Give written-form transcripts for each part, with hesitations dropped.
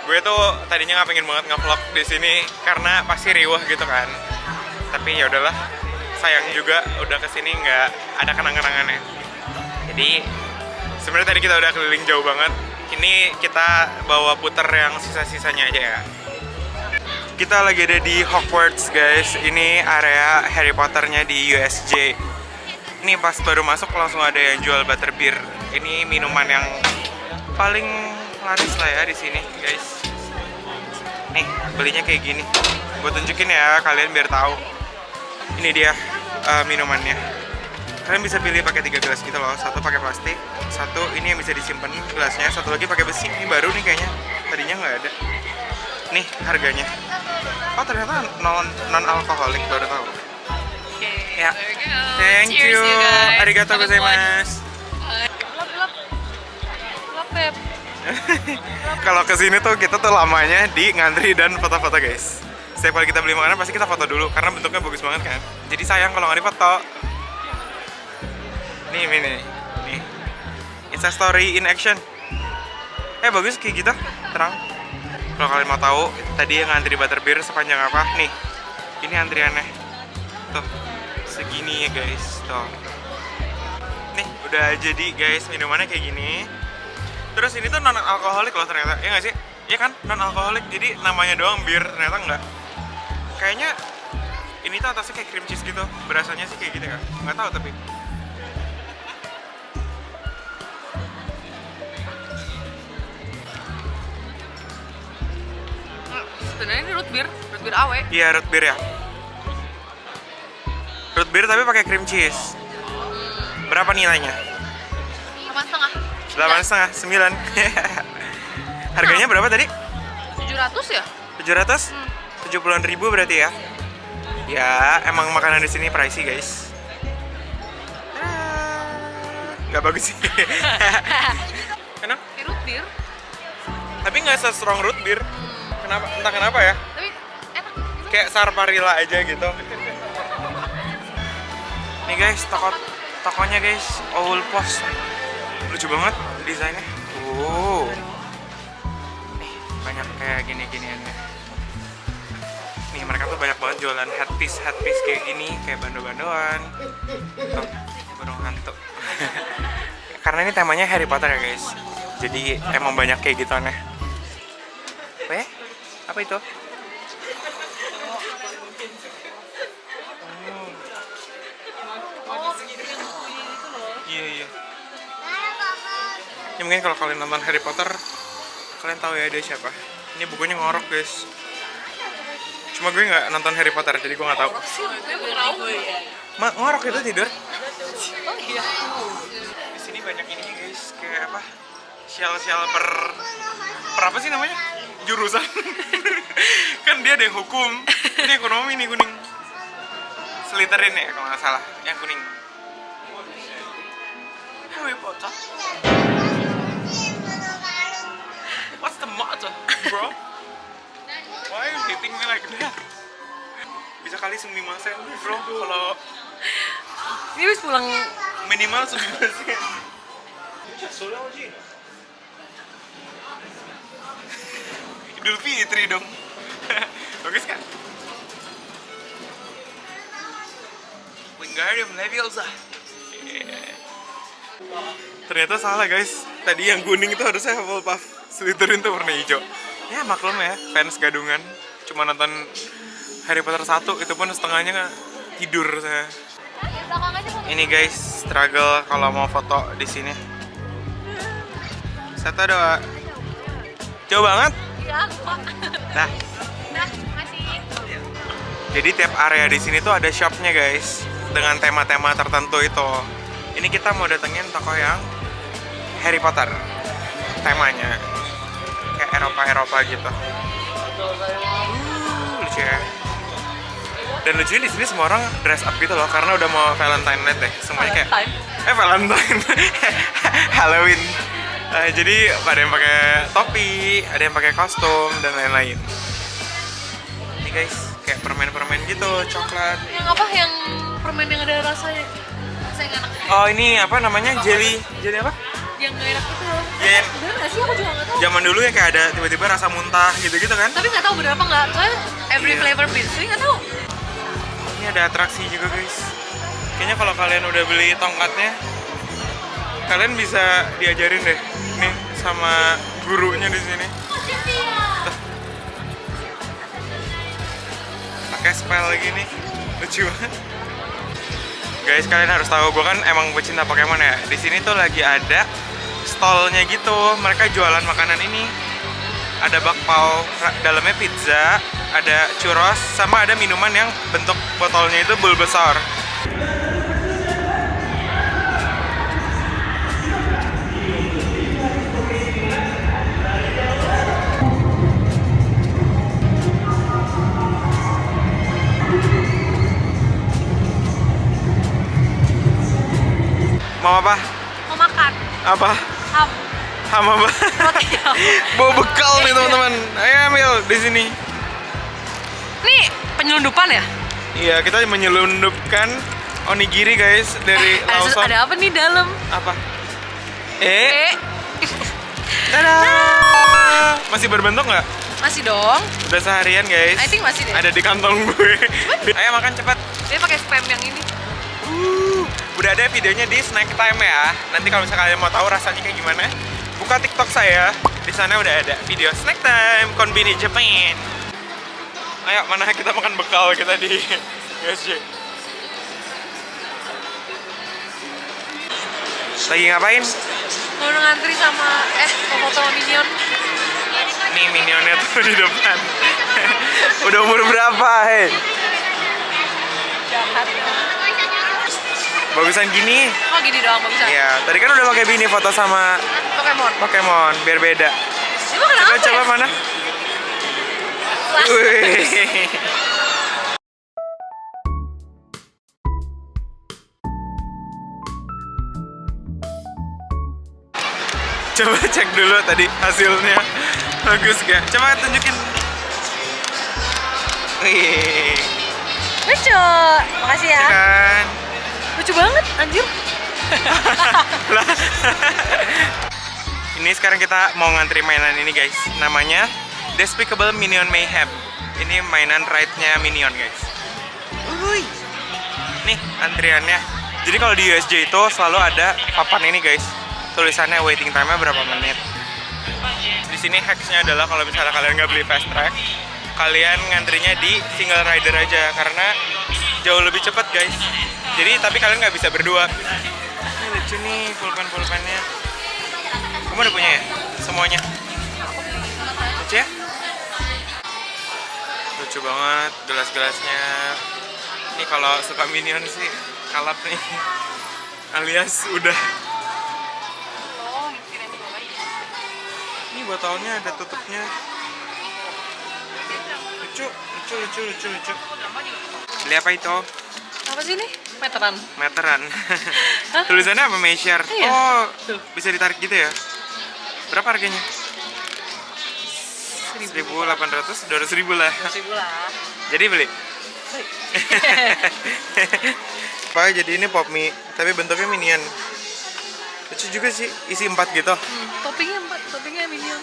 Gue tuh tadinya nggak pengen banget nge-vlog di sini karena pasti riuh gitu kan. Tapi ya udahlah, sayang juga udah kesini nggak ada kenang-kenangannya. Jadi sebenarnya tadi kita udah keliling jauh banget. Ini kita bawa puter yang sisa-sisanya aja ya. Kita lagi ada di Hogwarts guys. Ini area Harry Potternya di USJ. Ini pas baru masuk langsung ada yang jual butterbeer. Ini minuman yang paling laris lah ya di sini guys. Nih belinya kayak gini. Gue tunjukin ya kalian biar tahu. Ini dia minumannya. Kalian bisa pilih pakai 3 gelas gitu loh. Satu pakai plastik, satu ini yang bisa disimpan gelasnya, satu lagi pakai besi. Ini baru nih kayaknya. Tadinya nggak ada. Nih harganya. Oh ternyata non alkoholik, baru tahu. Okay, Ya. there we go. Thank Cheers, you. guys. Arigato Have a good one. gozaimasu. Lap, Beb. Kalau kesini tuh kita tuh lamanya di ngantri dan foto-foto guys. Setiap kali kita beli makanan pasti kita foto dulu karena bentuknya bagus banget kan. Jadi sayang kalau nggak difoto. Nih ini nih. Insta story in action. Bagus kayak gitu, terang. Kalau kalian mau tahu tadi yang ngantri butterbeer sepanjang apa? Nih. Ini antriannya. Tuh. Segini ya guys, tuh. Nih, udah jadi guys minumannya kayak gini. Terus ini tuh non alkoholik loh ternyata, ya nggak sih? Iya kan, non alkoholik. Jadi namanya doang bir, ternyata nggak. Kayaknya ini tuh atasnya kayak cream cheese gitu. Berasanya sih kayak gitu ya. Nggak tahu tapi. Sebenarnya ini root beer awe. Iya root beer ya. Root beer tapi pakai cream cheese. Berapa nilainya? 8,5. 8,5, 9. Harganya berapa tadi? 700 ya? 700? 70-an ribu berarti ya? Ya, emang makanan di sini pricey guys. Nggak bagus sih. Enak? Kayak root beer. Tapi nggak se-strong root beer. Kenapa? Entah kenapa ya. Tapi enak. Kayak sarparilla aja gitu. Nih guys, tokonya guys, Owl Post. Lucu banget desainnya. Nih, banyak kayak gini-giniannya. Nih, mereka tuh banyak banget jualan headpiece kayak gini, kayak bando-bandoan. Tuh, burung hantu. Karena ini temanya Harry Potter ya guys. Jadi emang banyak kayak gitu aneh. Apa itu? Iya. Ya mungkin kalau kalian nonton Harry Potter, kalian tahu ya dia siapa. Ini bukunya ngorok guys. Cuma gue nggak nonton Harry Potter, jadi gue nggak tahu. Ngorok itu tidur? Oh iya. Di sini banyak ini guys, kayak apa? Sial per apa sih namanya? Jurusan. Kan dia ada yang hukum, ini ekonomi nih kuning. Slytherin ya kalau nggak salah, yang kuning. Harry Potter. What's the matter, bro? Why are you hitting me like that? Bisa kali sumimasen, bro, kalau Ini habis pulang. minimal sumimasen. Idul Fitri dong. Bagus kan? Wingardium Leviosa. Ternyata salah guys. Tadi yang kuning itu harusnya Hufflepuff. Slytherin tuh warna hijau. Ya maklum ya, fans gadungan. Cuma nonton Harry Potter 1 itu pun setengahnya tidur saya. Ini guys, struggle kalau mau foto di sini. Satu doa. Jauh banget. Iya, Pak. Nah, Makasih. jadi tiap area di sini tuh ada shopnya guys, dengan tema-tema tertentu itu. Ini kita mau datengin toko yang Harry Potter temanya, kayak Eropa gitu. Lucu ya. Dan lucunya di sini semua orang dress up gitu loh, karena udah mau Valentine night deh. Semuanya kayak Valentine, Halloween. Jadi ada yang pakai topi, ada yang pakai kostum dan lain-lain. Ini guys, kayak permen-permen gitu, coklat. Yang apa? Yang permen yang ada rasanya? Saya nggak enak. Oh ini apa namanya? Jelly apa? Yang nggak enak itu loh. Ya, Bener nggak sih? Aku juga nggak tahu. zaman dulu ya kayak ada tiba-tiba rasa muntah gitu-gitu kan. Tapi nggak tahu bener apa nggak. Soalnya every Iya. flavor pizza nggak tahu. Ini ada atraksi juga guys. Kayaknya kalau kalian udah beli tongkatnya, kalian bisa diajarin deh nih sama gurunya di sini. Tuh. Pakai spell gini, lucu banget. Guys, kalian harus tahu, gue kan emang pecinta Pokemon ya. Di sini tuh lagi ada stallnya gitu. Mereka jualan makanan ini. Ada bakpao, dalamnya pizza, ada churros, sama ada minuman yang bentuk botolnya itu Bulbasaur. Mau apa? Mau makan. Apa? Ham. Ham apa? Roti ham. Bawa bekal nih teman-teman. Ayo ambil di sini. Nih penyelundupan ya? Iya, kita menyelundupkan onigiri guys dari Lawson. Ada apa nih dalam? Apa? Eh, Dadah! Masih berbentuk nggak? masih dong. Udah seharian guys. I think masih deh. Ada di kantong gue. Ayo makan cepat. Dia pakai spam yang ini. Udah ada videonya di Snack Time ya. Nanti kalau misalnya kalian mau tahu rasanya kayak gimana, buka TikTok saya. Di sana udah ada video Snack Time Konbini Japan. Ayo, mana kita makan bekal kita di USJ. Lagi ngapain? Mau ngantri sama mau foto sama Minion. Nih minionnya tuh di depan. Udah umur berapa, hei? Jahat. Bagusan gini. Oh gini doang bagusan. Iya, tadi kan udah pakai bini foto sama Pokemon. Pokemon biar beda. Coba kenapa Coba ya? mana? Plastik. Wih. Coba cek dulu tadi hasilnya bagus gak? Coba tunjukin. Wih, Lucu. Makasih ya. kan? Lucu banget anjir. Lah. Ini sekarang kita mau ngantri mainan ini guys. Namanya Despicable Minion Mayhem. Ini mainan ride-nya Minion guys. Uy. Nih antriannya. Jadi kalau di USJ itu selalu ada papan ini guys. Tulisannya waiting time-nya berapa menit. Di sini hacksnya adalah kalau misalnya kalian nggak beli fast track, kalian ngantrinya di single rider aja karena jauh lebih cepat guys. Jadi tapi kalian nggak bisa berdua. Ini lucu nih pulpen-pulpennya. Kamu udah punya ya? Semuanya? Lucu ya? Lucu banget gelas-gelasnya. Ini kalau suka Minion sih kalap nih. Alias udah. Ini botolnya ada tutupnya. Lucu. Beli apa itu? Apa sih ini? Meteran. Meteran. Tulisannya apa? Measure. Iya. Oh, Tuh. bisa ditarik gitu ya? Berapa harganya? 1.800, 200.000 lah. 2.000 lah. Jadi beli. Pak, jadi ini pop mie, tapi bentuknya minion. Lucu juga sih, isi 4 gitu. Toppingnya 4, toppingnya Minion.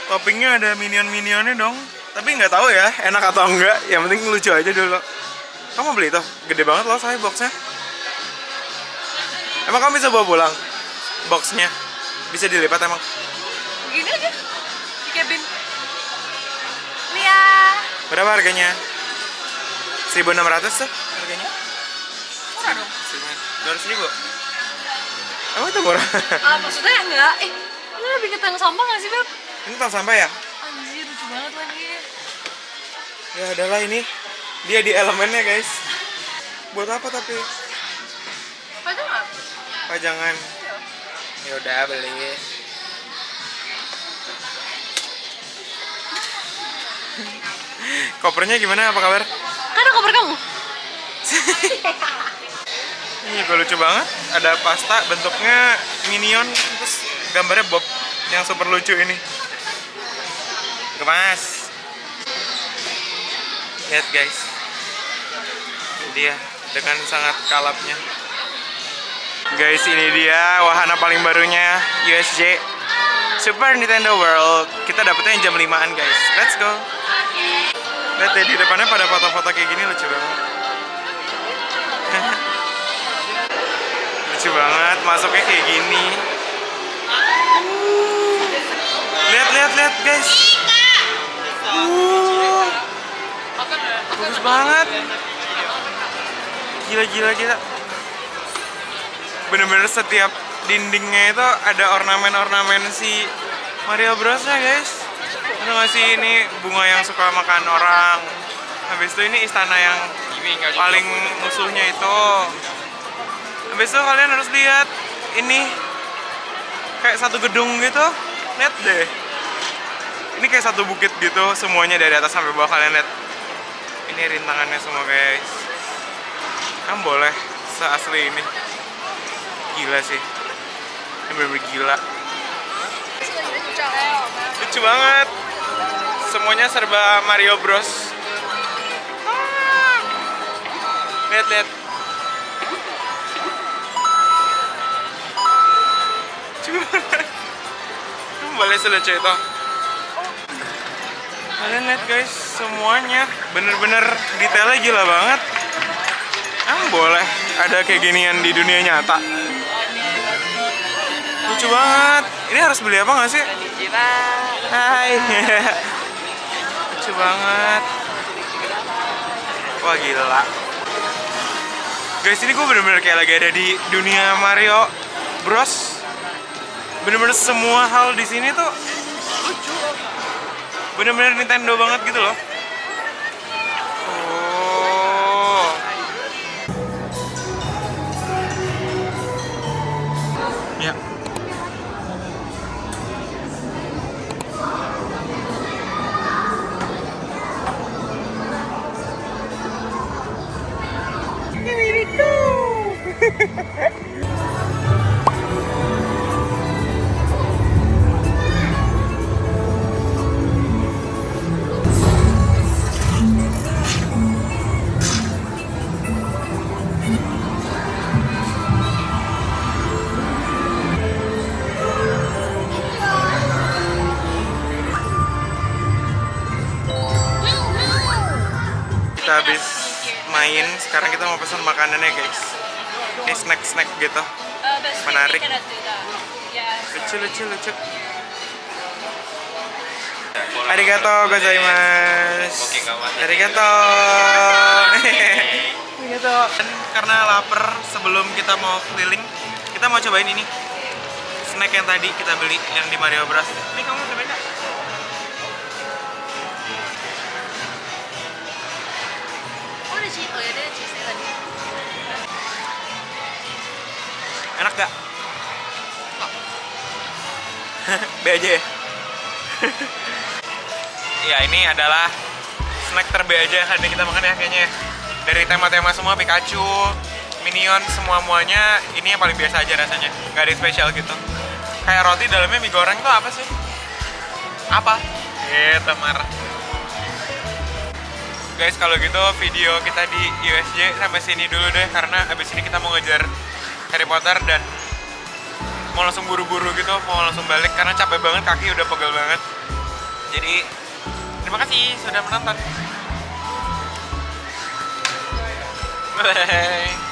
Toppingnya ada minion-minionnya dong. Tapi nggak tahu ya, enak atau enggak. Yang penting lucu aja dulu. Kamu beli itu? Gede banget loh saya boxnya. Emang kamu bisa bawa pulang? Boxnya? Bisa dilipat emang? Gini aja. Di cabin. Lia. Berapa harganya? 1.600 tuh harganya? Murah dong. 200.000? Emang itu murah? Maksudnya enggak. Ini lebih ke tang sampah nggak sih, Beb? Ini tong sampah ya? Anjir, lucu banget lagi. Ya adalah ini. Dia di elemennya guys. Buat apa tapi? Pajang nggak? Pajangan. Ya udah beli. Kopernya gimana? Apa kabar? Kan koper kamu. Ini juga lucu banget. Ada pasta bentuknya minion terus gambarnya Bob yang super lucu ini. Gemas. Lihat guys. Dia dengan sangat kalapnya. Guys, ini dia wahana paling barunya USJ. Super Nintendo World. Kita dapetnya jam 5-an guys. Let's go. Lihat deh, di depannya pada foto-foto kayak gini, lucu banget. Lucu banget, masuknya kayak gini. Lihat guys. Bagus banget. Gila. Bener-bener setiap dindingnya itu ada ornamen-ornamen si Mario Bros nya guys. Itu nggak sih, ini bunga yang suka makan orang. Habis itu ini istana yang paling musuhnya itu. Habis itu kalian harus lihat ini kayak satu gedung gitu. Lihat deh. Ini kayak satu bukit gitu, semuanya dari atas sampai bawah. Kalian lihat. Ini rintangannya semua guys. Kamu boleh seasli ini. Gila sih. Ini bener-bener gila. Lucu banget. Semuanya serba Mario Bros. Lihat. Lucu banget. Kamu boleh selucu itu. Kalian lihat guys, semuanya bener-bener detailnya gila banget. Boleh ada kayak ginian di dunia nyata. Lucu banget. Ini harus beli apa nggak sih? Hai. Lucu banget. Wah gila. Guys, ini gue bener-bener kayak lagi ada di dunia Mario Bros. Bener-bener semua hal di sini tuh lucu. Bener-bener Nintendo banget gitu loh. Ya. Kita habis main, sekarang kita mau pesan makanannya guys. Ini snack gitu. Menarik. Lucu. Arigato gozaimasu. Arigato. Arigato. Dan karena lapar, sebelum kita mau keliling, kita mau cobain ini. Snack yang tadi kita beli, yang di Mario Bros. Ini kamu cobain nggak? Enak gak? B aja ya? Ya ini adalah snack ter-B aja yang hari ini kita makan ya kayaknya. Dari tema-tema semua, Pikachu, Minion, semua-muanya ini yang paling biasa aja rasanya. Gak ada yang spesial gitu. Kayak roti dalamnya mie goreng tuh apa sih? Apa? Marah. Guys, kalau gitu video kita di USJ sampai sini dulu deh, karena abis ini kita mau ngejar Harry Potter dan mau langsung buru-buru gitu, mau langsung balik karena capek banget, kaki udah pegel banget. Jadi terima kasih sudah menonton. Bye.